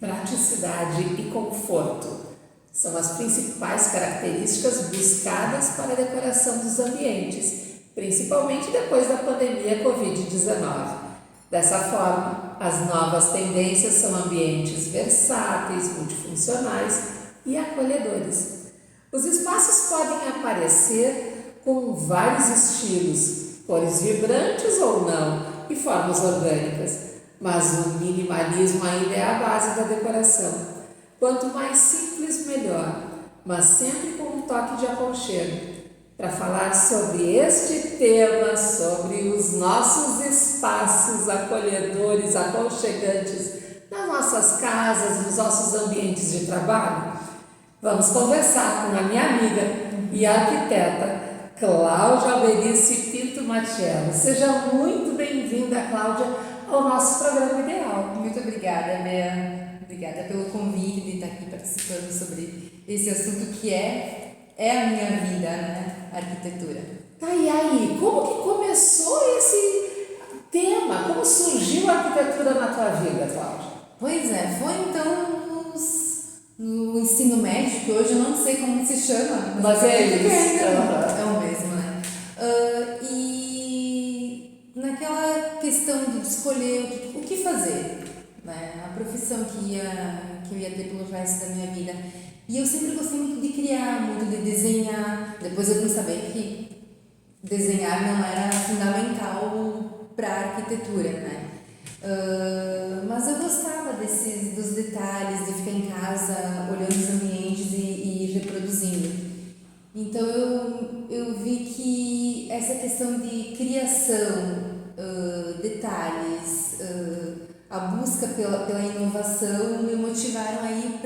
Praticidade e conforto são as principais características buscadas para a decoração dos ambientes, principalmente depois da pandemia Covid-19. Dessa forma, as novas tendências são ambientes versáteis, multifuncionais e acolhedores. Os espaços podem aparecer com vários estilos, cores vibrantes ou não, e formas orgânicas. Mas o minimalismo ainda é a base da decoração. Quanto mais simples, melhor, mas sempre com um toque de aconchego. Para falar sobre este tema, sobre os nossos espaços acolhedores, aconchegantes nas nossas casas, nos nossos ambientes de trabalho, vamos conversar com a minha amiga e arquiteta Cláudia Alberici Pinto Machello. Seja muito bem-vinda, Cláudia, ao nosso programa ideal. Muito obrigada, Bea. Obrigada pelo convite de estar aqui participando sobre esse assunto que é a minha vida, né? A arquitetura. Tá, e aí, como que começou esse tema? Como surgiu a arquitetura na tua vida, Cláudia? Pois é, foi então no ensino médio, que hoje eu não sei como se chama. Mas é isso. É o mesmo, né? E naquela questão de escolher o que fazer, né? A profissão que eu ia ter pelo resto da minha vida. E eu sempre gostei muito de criar, muito de desenhar. Depois eu fui saber que desenhar não era fundamental para a arquitetura, né? Mas eu gostava dos detalhes, de ficar em casa, olhando os ambientes e reproduzindo. Então eu vi que essa questão de criação, detalhes, a busca pela inovação me motivaram a ir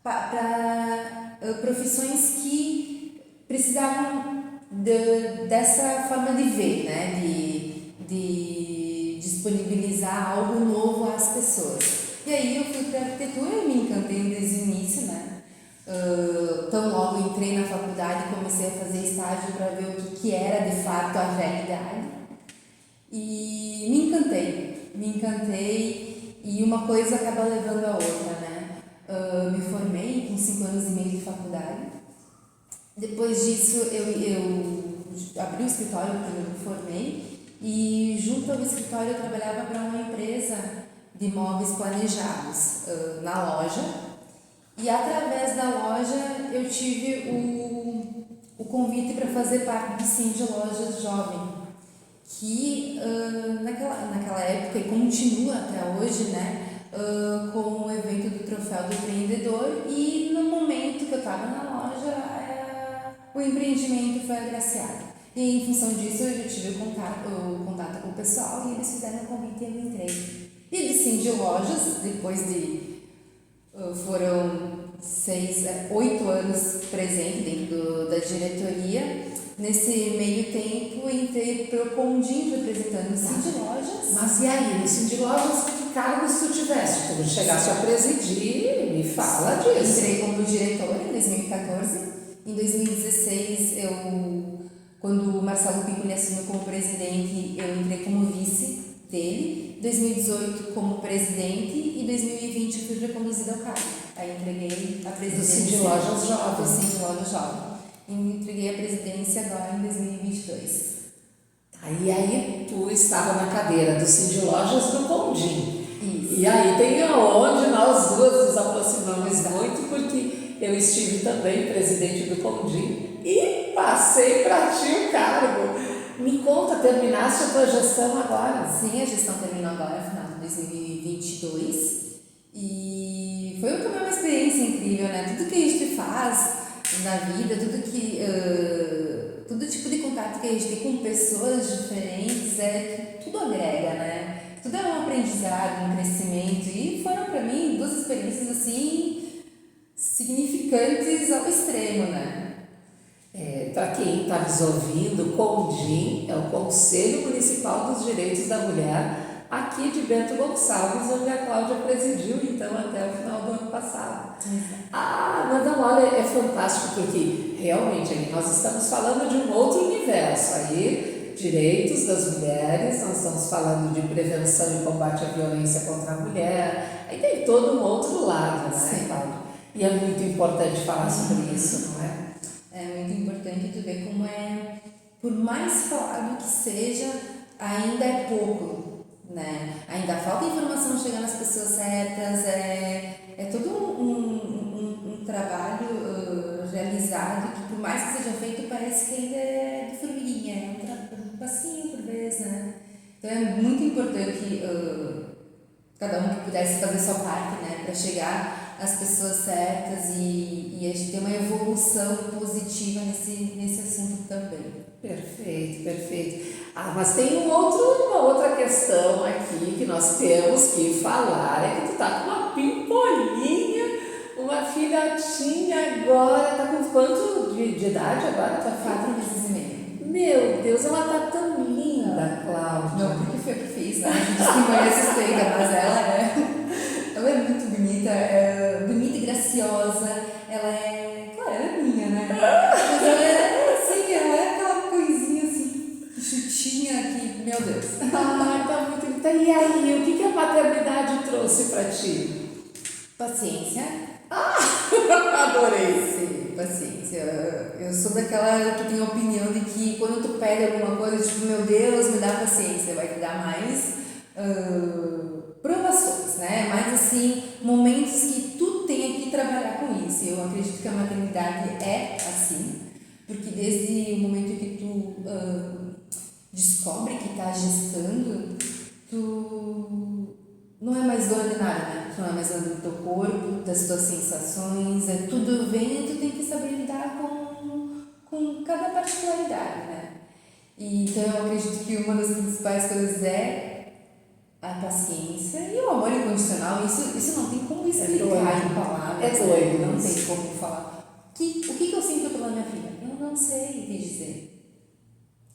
para profissões que precisavam dessa forma de ver, né? De disponibilizar algo novo às pessoas. E aí eu fui para a arquitetura e me encantei desde o início, né? Tão logo entrei na faculdade e comecei a fazer estágio para ver o que era de fato a realidade. E me encantei e uma coisa acaba levando a outra, né? Me formei com 5 anos e meio de faculdade. Depois disso eu abri o escritório quando eu me formei e junto ao escritório eu trabalhava para uma empresa de móveis planejados na loja, e através da loja eu tive o convite para fazer parte do Sim de Lojas Jovem, que naquela época e continua até hoje, né? Com o evento do Troféu do Empreendedor, e no momento que eu estava na loja o empreendimento foi agraciado. E em função disso eu já tive o contato com o pessoal e eles fizeram o convite e eu entrei. E de Sim de Lojas, depois de foram 8 anos presente dentro da diretoria. Nesse meio tempo entrei para o Condim representando o Sim de Lojas. Mas e aí, no Sim de Lojas, que cargos tu tiveste? Tu chegaste a presidir, me fala disso. Entrei como diretora em 2014. Em 2016, quando o Marcelo Piccoli assumiu como presidente, eu entrei como vice dele. 2018 como presidente e 2020 fui reconduzida ao cargo. Aí entreguei a presidência do Sim de Lojas Jovem. Do Sim de Lojas Jovem. E entreguei a presidência agora em 2022. E aí tu estava na cadeira do Sim de Lojas do Condim. Isso. E aí tem aonde nós duas nos aproximamos muito, porque eu estive também presidente do Condim e passei para ti o cargo. Me conta, terminaste a tua gestão agora? Sim, a gestão terminou agora, no final de 2022. E foi uma experiência incrível, né? Tudo que a gente faz na vida, todo tipo de contato que a gente tem com pessoas diferentes, tudo agrega, né? Tudo é um aprendizado, um crescimento, e foram para mim 2 experiências assim significantes ao extremo, né? Para quem está nos ouvindo, o CONDIM é o Conselho Municipal dos Direitos da Mulher, aqui de Bento Gonçalves, onde a Cláudia presidiu, então, até o final do ano passado. Mas não, olha, é fantástico, porque realmente aí nós estamos falando de um outro universo. Aí direitos das mulheres, nós estamos falando de prevenção e combate à violência contra a mulher, aí tem todo um outro lado, né, Sim. Cláudia? E é muito importante falar sobre isso, não é? É muito importante tu ver como por mais falado que seja, ainda é pouco, né? Ainda falta informação chegar nas pessoas certas, é todo um trabalho realizado que, por mais que seja feito, parece que ainda é de formiguinha, é um passinho por vez, né? Então é muito importante cada um que pudesse fazer sua parte, né, para chegar às pessoas certas e a gente ter uma evolução positiva nesse assunto também. Perfeito, perfeito. Ah, mas tem uma outra questão aqui que nós temos que falar, é que tu tá com uma pimpolinha, uma filhotinha agora, tá com quanto de idade agora? Tua filha? 4 meses e meio. Meu Deus, ela tá tão linda, Cláudia. Não, porque foi eu que fiz, né? A gente se conhece suspeita, mas ela é muito bonita, bonita e graciosa, claro, ela é minha, né? Mas ela é aquela coisinha assim, chutinha que, meu Deus. Ah, tá muito linda. E aí, o que a maternidade trouxe pra ti? Paciência. Adorei. Sim, paciência. Eu sou daquela que tem a opinião de que quando tu pede alguma coisa, tipo, meu Deus, me dá paciência, vai te dar mais provações, né? Mais assim, momentos que tu tenha que trabalhar com isso. Eu acredito que a maternidade é assim, porque desde o momento que tu descobre que tá gestando, tu não é mais dona de nada, né? Tu não é mais dona do teu corpo, das tuas sensações, tudo vem e tu tem que saber lidar com cada particularidade, né? E, então eu acredito que uma das principais coisas é a paciência e o amor incondicional. Isso não tem como explicar em palavras. É doido. Não tem como falar. O que eu sinto pela minha filha? Eu não sei te dizer.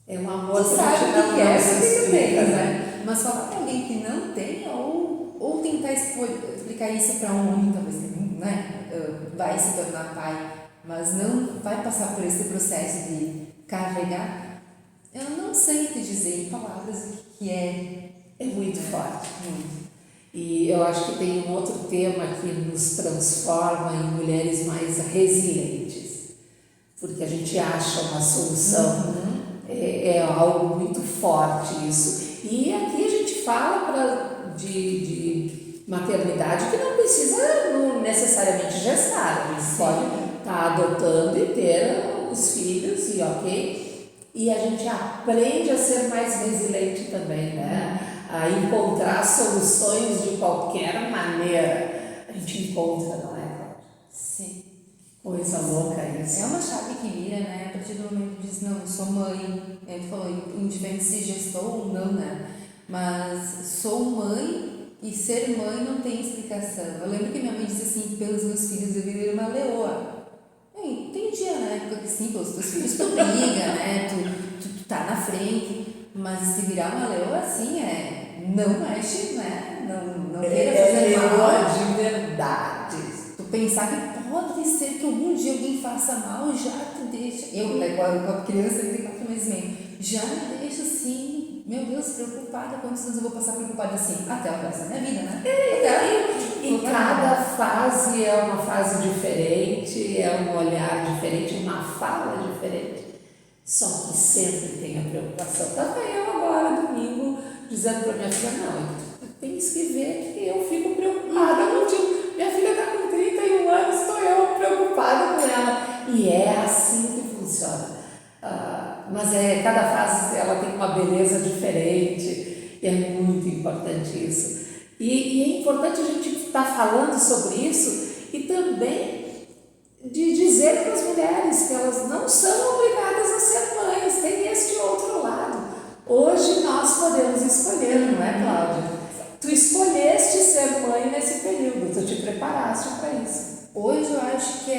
É um amor Tu sabe o que é, não porque se tu tem, explica, né? Mas falar pra alguém que não tem, ou tentar explicar isso para um homem, talvez, né? Vai se tornar pai, mas não vai passar por esse processo de carregar. Eu não sei te dizer em palavras o que é. É muito forte. Muito. E eu acho que tem um outro tema que nos transforma em mulheres mais resilientes, porque a gente acha uma solução, é algo muito forte isso. E aqui a gente fala de maternidade que não precisa necessariamente gestar, a gente pode estar adotando e ter os filhos e ok. E a gente aprende a ser mais resiliente também, né? A encontrar soluções de qualquer maneira. A gente encontra, não é, Cláudia? Sim. Coisa louca isso. É uma chave que vira, né? A partir do momento que diz, não, eu sou mãe. Tu falou, indiferente se gestou ou não, né? Mas sou mãe e ser mãe não tem explicação. Eu lembro que minha mãe disse assim, pelos meus filhos eu virei uma leoa. Tem dia, né? Porque sim, pelos teus filhos tu briga, né? Tu tá na frente. Mas se virar uma leoa, assim, não mexe, né? Não queira fazer mal. De verdade. Tu pensar que pode ser que algum dia alguém faça mal, já te deixa. Eu, com a criança de 4 meses e meio, já me deixa assim, meu Deus, preocupada. Quantos anos eu vou passar preocupada assim? Até o resto da minha vida, né? E cada fase é uma fase diferente, é um olhar diferente, uma fala diferente. Só que sempre tem a preocupação. Também eu agora, domingo, dizendo para minha filha, não, tens que ver que eu fico preocupada contigo. Minha filha está com 31 anos, estou eu preocupada com ela. E é assim que funciona. Mas cada fase ela tem uma beleza diferente e é muito importante isso. E é importante a gente estar falando sobre isso e também de dizer para as mulheres que elas não são obrigadas a ser mães, tem este outro lado. Hoje nós podemos escolher, não é, Cláudia? Tu escolheste ser mãe nesse período, tu te preparaste para isso. Hoje eu acho que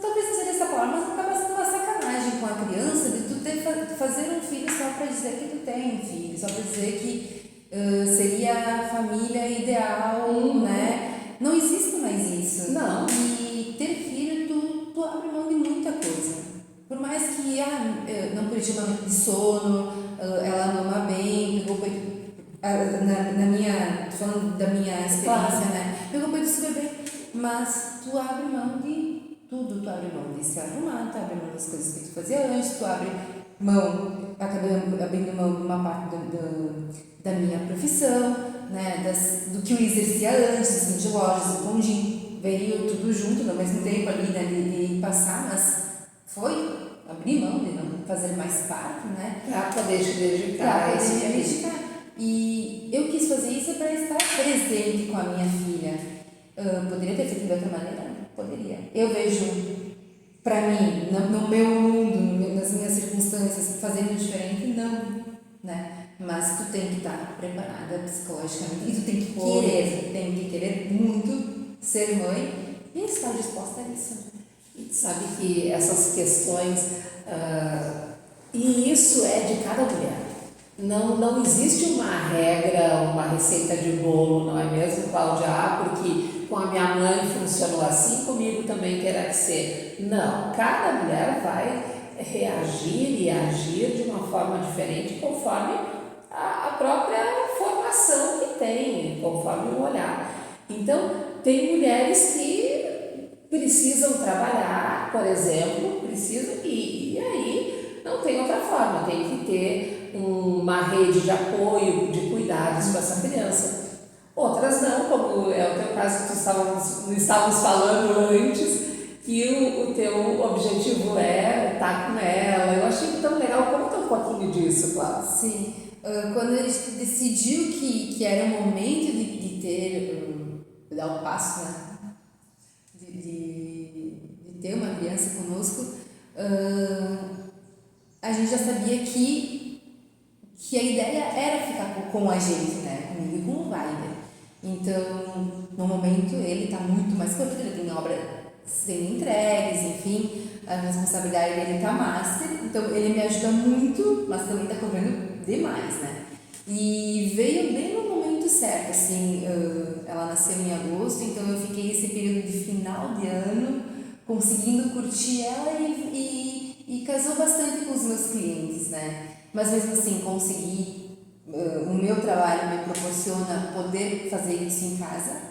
talvez não seja essa palavra, mas acaba sendo uma sacanagem com a criança de tu fazer um filho só para dizer que tu tem um filho, só para dizer que seria a família ideal, né? Não existe mais isso. Não. E ter filho, tu abre mão de muita coisa. mas que não podia uma noite de sono, ela não ama bem, pegou o peito, tô falando da minha experiência, né? Pegou o peito super bem, mas tu abre mão de tudo, tu abre mão de se arrumar, tu abre mão das coisas que tu fazia antes, tu abre mão, acabei abrindo mão de uma parte da minha profissão, né? Do que eu exercia antes, assim, de lojas, o pãozinho, veio tudo junto no mesmo tempo ali, né? De passar, mas foi abrir mão de não fazer mais parte, né? Para poder te dedicar. Para poder me dedicar. E eu quis fazer isso para estar presente com a minha filha. Poderia ter feito de outra maneira? Poderia. Eu vejo, para mim, no meu mundo, nas minhas circunstâncias, fazendo diferente, não, né? Mas tu tem que estar preparada psicologicamente e tu tem que querer muito ser mãe e estar disposta a isso. E tu sabe que essas questões, e isso é de cada mulher. Não existe uma regra, uma receita de bolo, não é mesmo, Cláudia? Porque com a minha mãe funcionou assim, comigo também terá que ser. Não, cada mulher vai reagir e agir de uma forma diferente conforme a própria formação que tem, conforme o olhar. Então, tem mulheres que precisam trabalhar, por exemplo, e aí não tem outra forma, tem que ter uma rede de apoio, de cuidados para essa criança. Outras não, como é o teu caso que estávamos falando antes, que o teu objetivo é estar com ela. Eu achei tão legal. Conta um pouquinho disso, Cláudia. Sim, quando a gente decidiu que era o momento de ter, dar o passo, né? De ter uma criança conosco, a gente já sabia que a ideia era ficar com a gente, né? Comigo e com o Wagner. Então, no momento, ele está muito mais corrido, ele tem obra sendo entregues, enfim, a responsabilidade dele está master, então ele me ajuda muito, mas também está correndo demais, né? E veio bem no momento certo, assim, ela nasceu em agosto, então eu fiquei esse período de final de ano conseguindo curtir ela e casou bastante com os meus clientes, né? Mas mesmo assim, consegui, o meu trabalho me proporciona poder fazer isso em casa,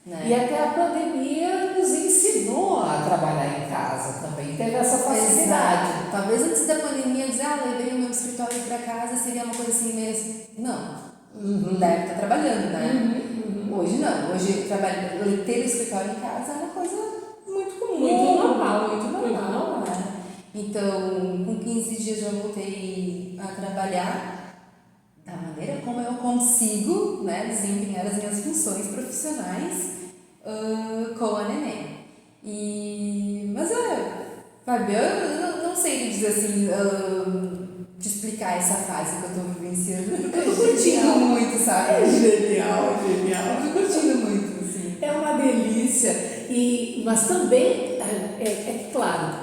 né? E até a pandemia nos ensinou a trabalhar em casa também, teve essa facilidade. Exato. Talvez antes da pandemia dizer, levei o meu escritório para casa, seria uma coisa assim mesmo. Não, deve estar trabalhando, né? Hoje não, hoje ter o escritório em casa é uma coisa muito comum, muito normal, né? Então, com 15 dias eu voltei a trabalhar da maneira como eu consigo, né, desempenhar as minhas funções profissionais com a neném. Mas Fabiana, eu não sei dizer assim, te explicar essa fase que eu estou vivenciando, porque eu estou curtindo muito, sabe? É genial. Eu estou curtindo muito, assim. É uma delícia. Mas também, é claro,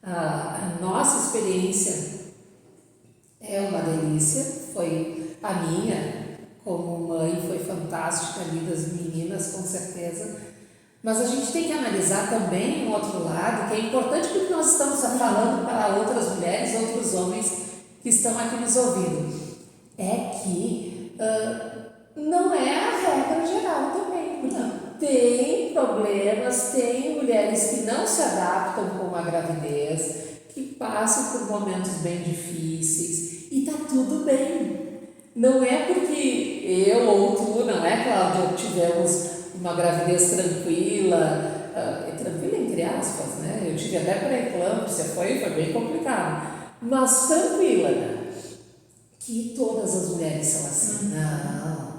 a nossa experiência é uma delícia, foi a minha, como mãe, foi fantástica, a vida das meninas, com certeza. Mas a gente tem que analisar também um outro lado, que é importante porque nós estamos falando para outras mulheres, outros homens que estão aqui nos ouvindo. É que não é a regra geral também, porque tem problemas, tem mulheres que não se adaptam com a gravidez, que passam por momentos bem difíceis e tá tudo bem. Não é porque eu ou tu, não é, Cláudia, tivemos uma gravidez tranquila entre aspas, né? Eu tive até pré-eclâmpsia, foi bem complicado, mas tranquila, né? Que todas as mulheres são assim, não.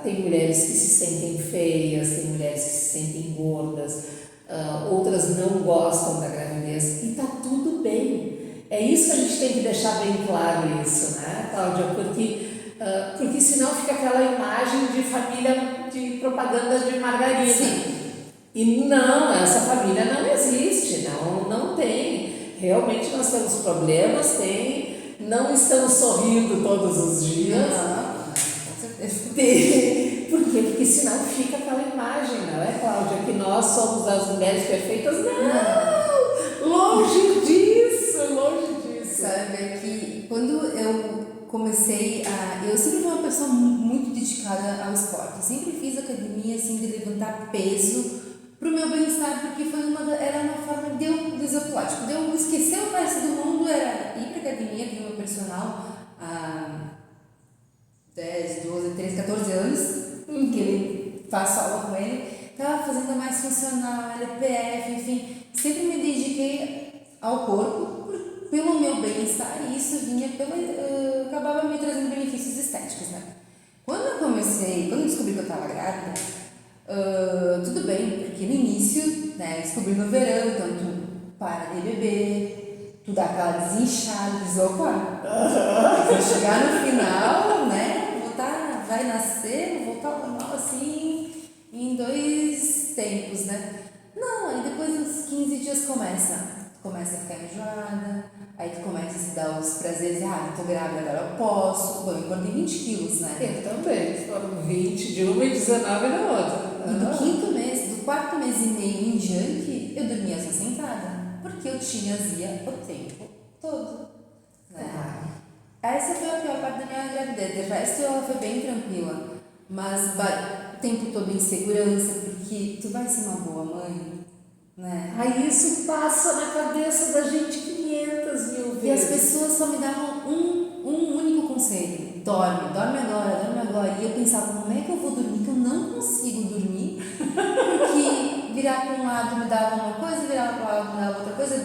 Tem mulheres que se sentem feias, tem mulheres que se sentem gordas, outras não gostam da gravidez e tá tudo bem. É isso que a gente tem que deixar bem claro isso, né, Cláudia? Porque senão fica aquela imagem de família de propaganda de margarina. Sim. E não, essa família não existe, não tem. Realmente nós temos problemas, não estamos sorrindo todos os dias. Não, com certeza. Por quê? Porque senão fica aquela imagem, não é, Cláudia? Que nós somos as mulheres perfeitas. Não! Longe disso! Sabe, é que quando eu comecei a... Eu sempre fui uma pessoa muito dedicada ao esporte. Sempre fiz academia, assim, de levantar peso pro meu bem-estar, porque era uma forma de eu desopilar. Tipo, de eu esquecer o resto do mundo, era ir pra academia, ter meu personal há 10, 12, 13, 14 anos, que ele faço aula com ele. Tava fazendo mais funcional, LPF, enfim. Sempre me dediquei ao corpo pelo meu bem-estar, e isso vinha acabava me trazendo benefícios estéticos, né? Quando eu descobri que eu estava grávida, tudo bem, porque no início, né, descobri no verão, então tu para de beber, tu dá aquela desinchada, diz, opa, vou chegar no final, né, vai nascer, vou voltar ao normal assim, em 2 tempos, né? Não, aí depois uns 15 dias começa a ficar enjoada, aí tu começa a se dar os prazeres, eu tô grávida, agora eu posso. Bom, eu engordei 20 quilos, né? Eu também, foram 20 de uma e 19 na outra. E do 4º mês e meio em diante, eu dormia só sentada, porque eu tinha azia o tempo todo, né? Essa foi a pior parte da minha gravidez, de resto ela foi bem tranquila, mas o tempo todo em segurança, porque tu vai ser uma boa mãe, né? Aí isso passa na cabeça da gente 500 mil vezes. E as pessoas só me davam um único conselho: dorme agora. E eu pensava, como é que eu vou dormir? Que eu não consigo dormir, porque virar para um lado me dava uma coisa, virar para o lado me dava outra coisa,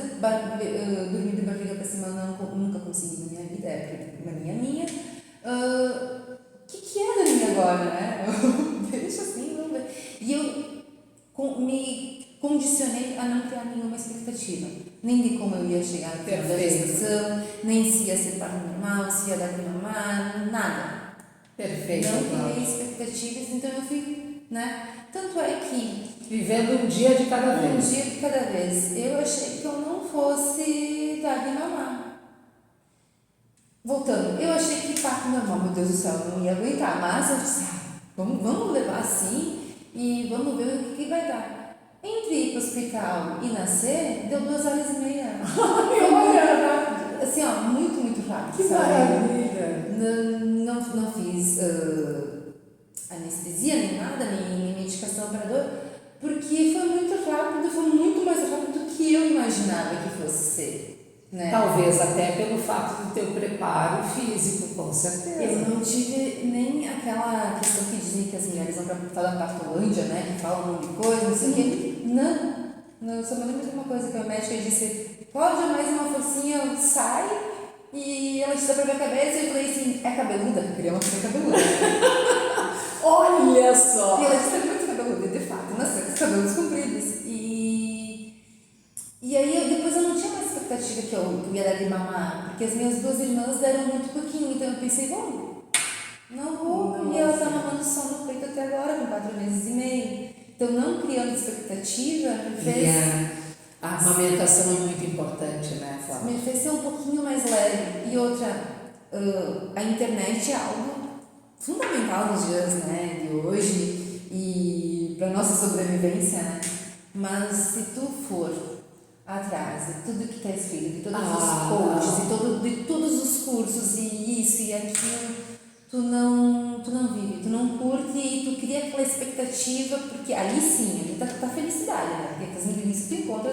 dormir de barriga para cima eu nunca consegui na minha vida, é mania minha. O que é dormir agora, né? Deixa assim, vamos ver. E eu me condicionei a não criar nenhuma expectativa, nem de como eu ia chegar no final da gestação, nem se ia ser parto normal, se ia dar de mamar, nada. Perfeito. Não criei expectativas, então eu fui, né? Tanto é que... Vivendo um dia de cada vez. Um dia de cada vez. Eu achei que eu não fosse dar de mamar. Voltando, eu achei que parto normal, meu Deus do céu, eu não ia aguentar, mas eu disse, vamos levar assim e vamos ver o que vai dar. Entre ir para o hospital e nascer, deu 2 horas e meia. Foi muito rápido. Assim, muito rápido. Que maravilha! Não fiz anestesia, nem nada, nem medicação para dor, porque foi muito rápido, foi muito mais rápido do que eu imaginava que fosse ser. Né? Talvez até pelo fato do teu preparo físico, com certeza. Eu não tive nem aquela questão que dizem que as mulheres vão para a Partolândia, né? Que falam um monte de coisa, não sei o quê. Não, eu só me lembro de uma coisa que a médica disse: Cláudia, mais uma forcinha, sai. E ela disse pra minha cabeça e eu falei assim: é cabeluda? Eu queria uma filha cabeluda. Olha só! E ela disse: é muito cabeluda, de fato, nasceu com os cabelos compridos. E aí depois eu não tinha mais expectativa que eu ia dar de mamar, porque as minhas 2 irmãs deram muito pouquinho, então eu pensei, não vou, e ela tá mamando só no peito até agora, com 4 meses e meio. Então, não criando expectativa, me fez... A amamentação é muito importante, né, Flávia? Me fez ser um pouquinho mais leve. E outra, a internet é algo fundamental nos dias, né, de hoje e para nossa sobrevivência, né? Mas se tu for atrás de tudo que está escrito, de todos os coaches, de todos os cursos e isso e aquilo, tu não vive, tu não curte e tu cria aquela expectativa, porque aí sim, ali tá a felicidade, né? Porque fazendo isso tu encontra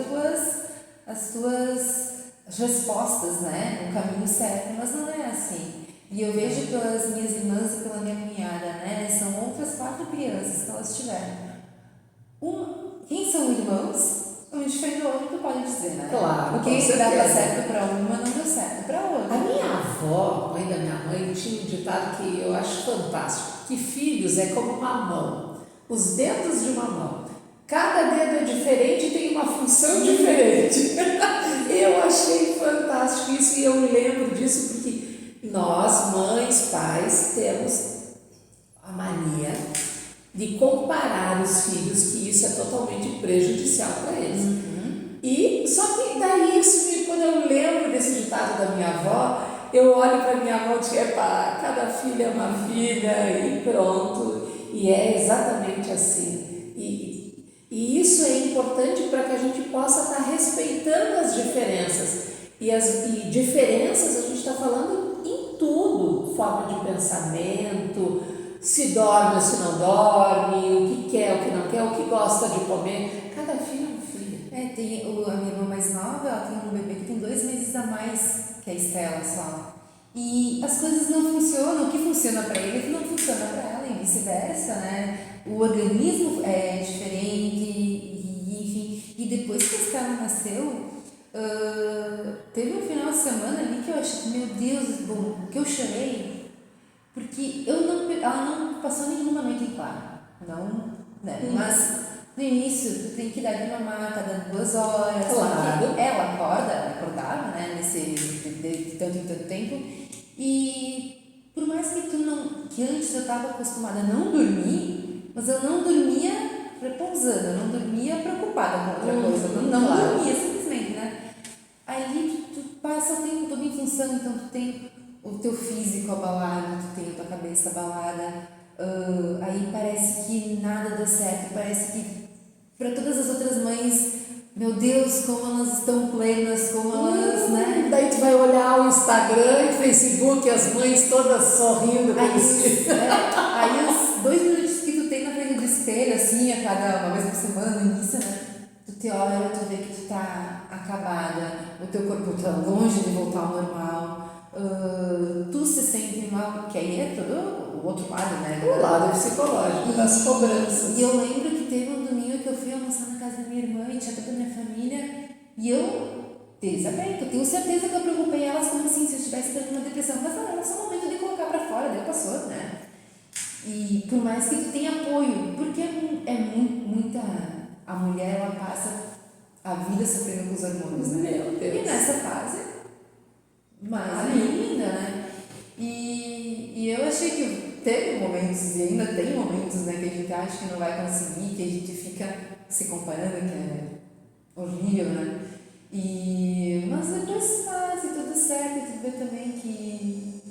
as tuas respostas, né? No caminho certo, mas não é assim. E eu vejo pelas minhas irmãs e pela minha cunhada, né? São outras 4 crianças que elas tiveram. Quem são irmãos? Um diferente do outro, tu pode dizer, né? Claro, o que dava certo para uma não deu certo para outra. A minha avó, mãe da minha mãe, tinha um ditado que eu acho fantástico, que filhos é como uma mão, os dedos de uma mão. Cada dedo é diferente e tem uma função diferente. Eu achei fantástico isso e eu lembro disso porque nós, mães, pais, temos a mania de comparar os filhos, que isso é totalmente prejudicial para eles. E só que daí isso, quando eu lembro desse ditado da minha avó, eu olho para minha avó e digo, cada filha é uma filha e pronto. E é exatamente assim. E isso é importante para que a gente possa estar respeitando as diferenças. E diferenças a gente está falando em tudo, forma de pensamento, se dorme ou se não dorme, o que quer, o que não quer, o que gosta de comer. Cada filho é um filho. Tem a minha irmã mais nova, ela tem um bebê que tem 2 meses a mais que a Estela só. E as coisas não funcionam, o que funciona para ele não funciona para ela e vice-versa, né? O organismo é diferente e enfim. E depois que a Estela nasceu, teve um final de semana ali que eu achei, meu Deus, bom, que eu chorei, porque ela não passou nenhum momento em claro, não, né? Mas no início tu tem que dar de mamar a cada 2 horas, Claro. ela acordava, né, de tanto em tanto tempo, e por mais que antes eu estava acostumada a não dormir, mas eu não dormia repousando, eu não dormia preocupada com outra coisa, eu não claro. dormia simplesmente, né? Aí tu passa o tempo todo em função, então tu tem o teu físico abalado, tu tem a tua cabeça abalada, aí parece que nada dá certo, parece que para todas as outras mães, meu Deus, como elas estão plenas, como elas, né? Daí tu vai olhar o Instagram e o Facebook, as mães todas sorrindo. Aí os 2 minutos que tu tem na frente do espelho, assim, a cada uma vez por semana, no início, né? Tu te olha, tu vê que tu tá acabada, o teu corpo tá longe de voltar ao normal, tu se sente mal, que aí é todo o outro lado, né? O lado psicológico, das cobranças. E eu lembro que teve um domingo que eu fui almoçar na casa da minha irmã e tinha toda a minha família, e eu desabei, eu tenho certeza que eu preocupei elas como assim, se eu estivesse tendo uma depressão, mas não, era só um momento de colocar pra fora, daí passou, né? E por mais que tu tenha apoio, porque muita. A mulher, ela passa a vida sofrendo com os hormônios, né? Meu Deus. E nessa fase, mais ainda, né? E eu achei que teve momentos, e ainda tem momentos, né, que a gente acha que não vai conseguir, que a gente fica se comparando, que é horrível, né? Mas depois faz e tudo certo, e tu vê também que.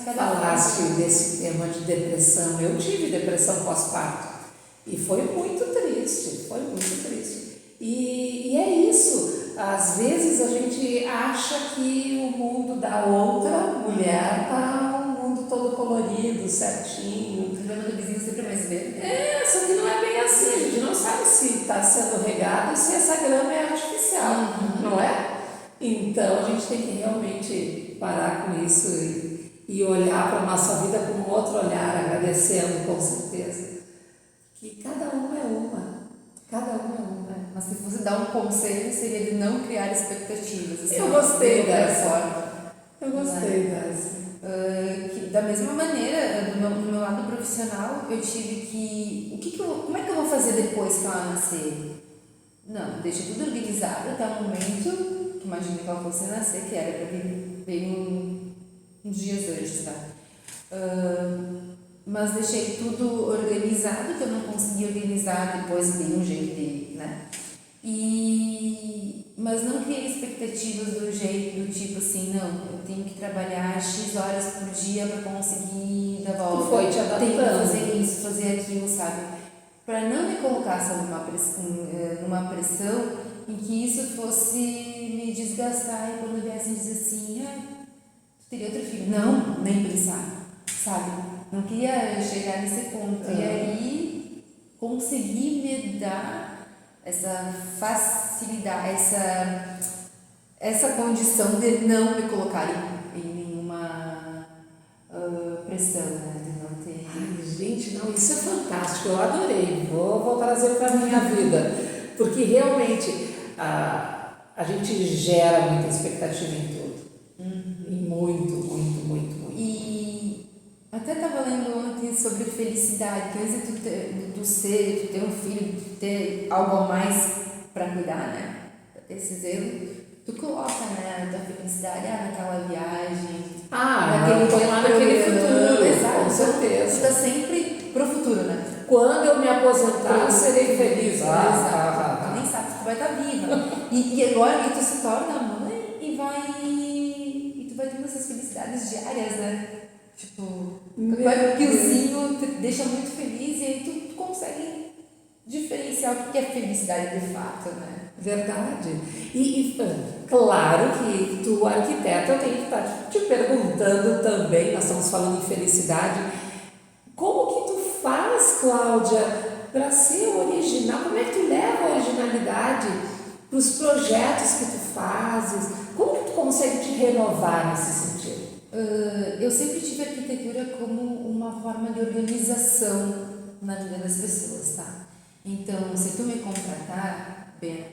Falaste desse tema de depressão. Eu tive depressão pós-parto e foi muito triste, foi muito triste. E é isso, às vezes a gente acha que o mundo da outra mulher tá um mundo todo colorido, certinho. O problema do vizinho sempre é mais verde. Só que não é bem assim, a gente não sabe se está sendo regado e se essa grama é artificial, não é? Então a gente tem que realmente parar com isso e olhar para a nossa vida com um outro olhar, agradecendo com certeza. Que cada uma é uma. Cada uma é uma. Mas se fosse dar um conselho, seria de não criar expectativas. Assim, Eu gostei dessa. forma. Eu gostei dessa. Que, da mesma maneira, no meu lado profissional, eu tive que. Como é que eu vou fazer depois que ela nascer? Não, deixa tudo organizado até o momento que imagino que ela fosse nascer, que era para vir uns dias antes, tá? Mas deixei tudo organizado, que eu não consegui organizar, depois dei um jeito de, né? Mas não criei expectativas do jeito, do tipo assim, não, eu tenho que trabalhar X horas por dia para conseguir dar volta. Tu foi te adaptando. Tenho que fazer isso, fazer aquilo, sabe? Para não me colocar sob numa pressão em que isso fosse me desgastar e quando viessem dizer assim, tu teria outro filho. Não, nem pensar, sabe? Não queria chegar nesse ponto. E aí, conseguir me dar essa facilidade, essa condição de não me colocar em nenhuma pressão, né? De não ter... Ai, gente, não, isso é fantástico, eu adorei, vou trazer para a minha vida, porque realmente a gente gera muita expectativa em tudo, e muito. E até estava lendo ontem sobre felicidade, que antes de tu ter um filho, de ter algo a mais para cuidar, né? Para ter esse zelo, tu coloca, né, a tua felicidade naquela viagem. Põe lá naquele futuro, exato. com certeza. Tu tá sempre pro futuro, né? Quando eu me aposentar, serei feliz. Exato. Tu nem sabe se tu vai estar viva. E agora que tu se torna mãe e tu vai tendo essas felicidades diárias, né? Tipo, o piozinho te deixa muito feliz e aí tu consegue diferenciar o que é felicidade de fato, né? Verdade. Claro que tu, arquiteta, eu tenho que estar te perguntando também, nós estamos falando em felicidade, como que tu faz, Cláudia, para ser original? Como é que tu leva a originalidade para os projetos que tu fazes? Como que tu consegue te renovar nesse sentido? Eu sempre tive a arquitetura como uma forma de organização na vida das pessoas, tá? Então, se tu me contratar, bem,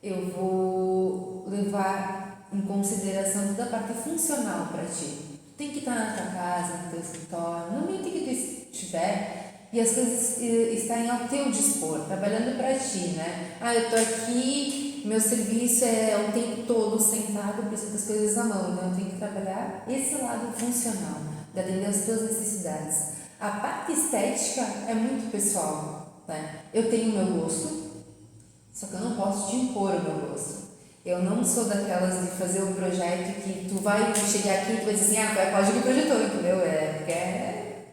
eu vou levar em consideração toda a parte funcional para ti. Tu tem que estar na tua casa, no teu escritório, no momento que tu estiver, e as coisas estarem ao teu dispor, trabalhando para ti, né? Eu tô aqui, meu serviço é o tempo todo sentado, preciso das coisas à mão, então eu tenho que trabalhar esse lado funcional, de atender às tuas necessidades. A parte estética é muito pessoal, né? Eu tenho o meu gosto, só que eu não posso te impor o meu gosto. Eu não sou daquelas de fazer um projeto que tu vai chegar aqui e tu vai dizer assim, foi a Cláudia que projetou, entendeu? Porque é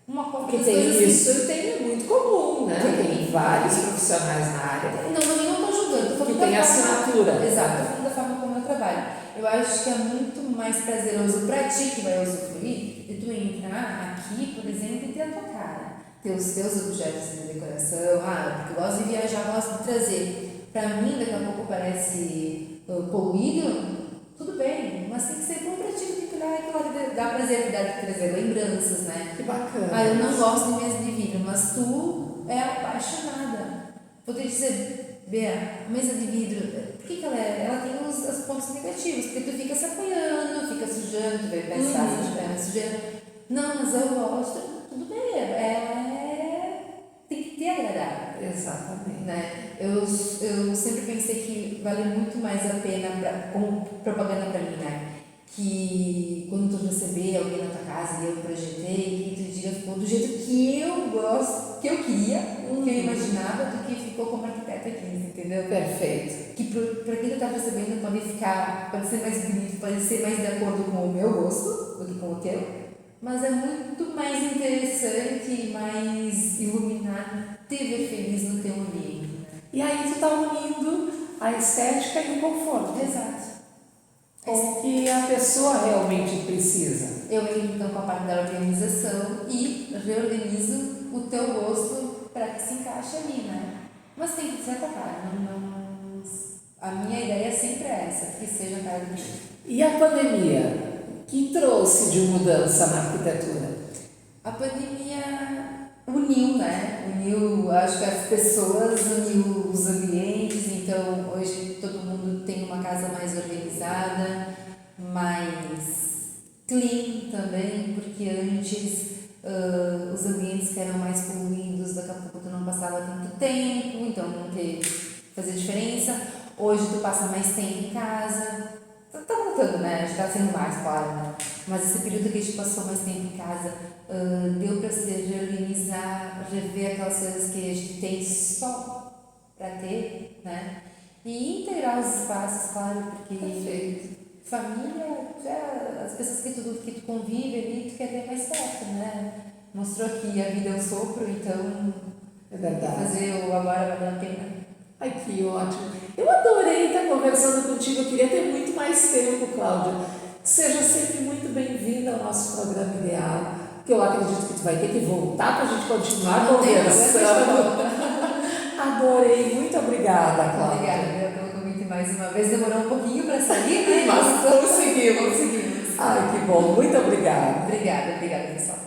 uma Porque das tem coisas isso, tem muito comum, né? Tem vários profissionais na área. Não estou julgando, estou Que falando tem da assinatura. Forma, exato, estou falando da forma como eu trabalho. Eu acho que é muito mais prazeroso para ti que vai usufruir de tu entrar aqui, por exemplo, e ter a tua cara. Ter os teus objetos de decoração, porque eu gosto de viajar, gosto de trazer. Para mim, daqui a pouco parece poluído, tudo bem, mas tem que ser bom para ti, tem que olhar aquilo lá, dá prazer, dá de trazer lembranças, né? Que bacana. Eu não gosto de mesa de vidro, mas tu é apaixonada. Vou te dizer, Bea, a mesa de vidro, por que ela é? Ela tem os pontos negativos, porque tu fica se apoiando, fica sujando, tu vê pensar sujando. Não, mas eu gosto, tudo bem, tem que te agradar. Exatamente. Né? Eu sempre pensei que vale muito mais a pena, como propaganda para mim, né? Que quando tu receber alguém na tua casa e eu projetei, que tu diga ficou do jeito que eu gosto, que eu queria, que eu imaginava, do que ficou como arquiteta aqui, entendeu? Perfeito. Que para quem tu tá recebendo pode ser mais bonito, pode ser mais de acordo com o meu gosto do que com o teu, mas é muito mais interessante e mais iluminado te ver feliz no teu ambiente. Né? E aí tu tá unindo a estética e o conforto. Exato. O que a pessoa realmente precisa. Eu entro então com a parte da organização e reorganizo o teu gosto para que se encaixe ali, né? Mas tem que ser a tua cara. A minha ideia sempre é essa, que seja a cara do dia. E a pandemia? Que trouxe de mudança na arquitetura? A pandemia uniu, né? Uniu, acho que as pessoas, uniu os ambientes, então hoje todo mundo tem uma casa mais organizada, mais clean também, porque antes os ambientes que eram mais poluídos, daqui a pouco tu não passava tanto tempo, então não fazia diferença. Hoje tu passa mais tempo em casa. Tá voltando, né? A gente tá sendo mais, claro, né? Mas esse período que a gente passou mais tempo em casa, deu para se reorganizar, rever aquelas coisas que a gente tem só para ter, né? E integrar os espaços, claro, porque família, as pessoas que tu convive ali, tu quer ter mais perto, né? Mostrou que a vida é um sopro, então É verdade. fazer o agora vale a pena. Ai, que ótimo. Eu adorei estar conversando contigo. Eu queria ter muito mais tempo, Cláudia. Seja sempre muito bem-vinda ao nosso programa Ideal, que eu acredito que tu vai ter que voltar para a gente continuar conversando. Adorei. Muito obrigada, Cláudia. Obrigada pelo convite mais uma vez. Demorou um pouquinho para sair, né? Mas conseguimos. Conseguimos. Ai, que bom. Muito obrigada. Obrigada, pessoal.